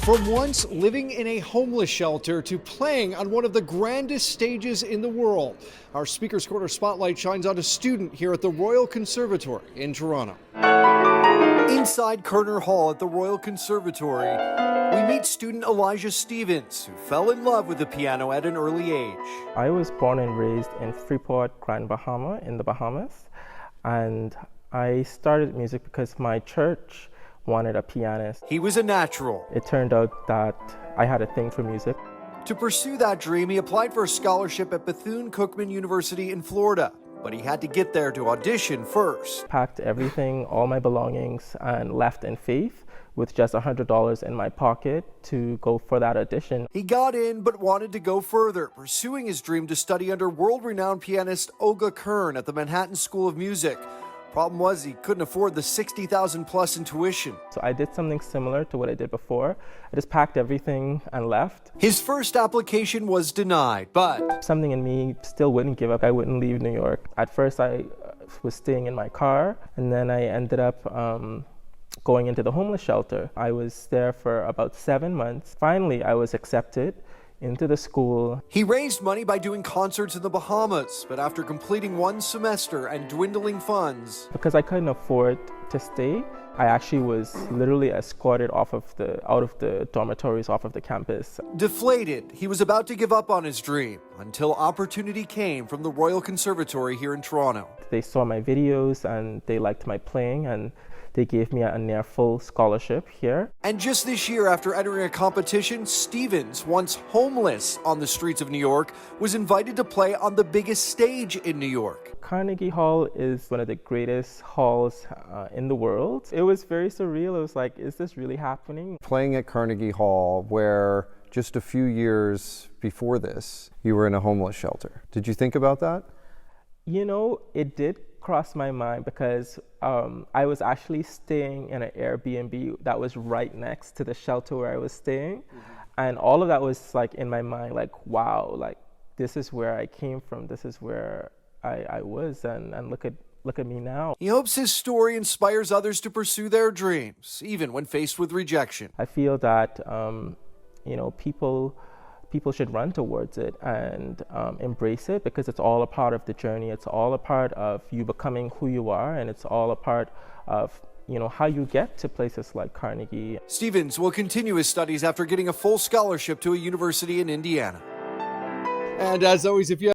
From once living in a homeless shelter to playing on one of the grandest stages in the world, our Speaker's Corner spotlight shines on a student here at the Royal Conservatory in Toronto. Inside Carnegie Hall at the Royal Conservatory, we meet student Elijah Stevens, who fell in love with the piano at an early age. I was born and raised in Freeport, Grand Bahama, in the Bahamas, and I started music because my church wanted a pianist. He was a natural. It turned out that I had a thing for music. To pursue that dream, he applied for a scholarship at Bethune-Cookman University in Florida, but he had to get there to audition first. Packed everything, all my belongings, and left in faith with just $100 in my pocket to go for that audition. He got in, but wanted to go further, pursuing his dream to study under world-renowned pianist Olga Kern at the Manhattan School of Music. Problem was, he couldn't afford the $60,000 plus in tuition. So I did something similar to what I did before. I just packed everything and left. His first application was denied, but something in me still wouldn't give up. I wouldn't leave New York. At first, I was staying in my car, and then I ended up going into the homeless shelter. I was there for about 7 months. Finally, I was accepted into the school. He raised money by doing concerts in the Bahamas, but after completing one semester and dwindling funds, because I couldn't afford to stay, I actually was literally escorted out of the dormitories, off of the campus. Deflated, he was about to give up on his dream until opportunity came from the Royal Conservatory here in Toronto. They saw my videos and they liked my playing, and they gave me a near full scholarship here. And just this year, after entering a competition, Stevens, once homeless on the streets of New York, was invited to play on the biggest stage in New York. Carnegie Hall is one of the greatest halls in the world. It was very surreal. It was like, is this really happening? Playing at Carnegie Hall, where just a few years before this, you were in a homeless shelter. Did you think about that? You know, it did cross my mind because I was actually staying in an Airbnb that was right next to the shelter where I was staying. Mm-hmm. And all of that was like in my mind, like, wow, like this is where I came from. This is where I was, and look at me now. He hopes his story inspires others to pursue their dreams, even when faced with rejection. I feel that, you know, people should run towards it and embrace it, because it's all a part of the journey. It's all a part of you becoming who you are, and it's all a part of, you know, how you get to places like Carnegie. Stevens will continue his studies after getting a full scholarship to a university in Indiana. And as always, if you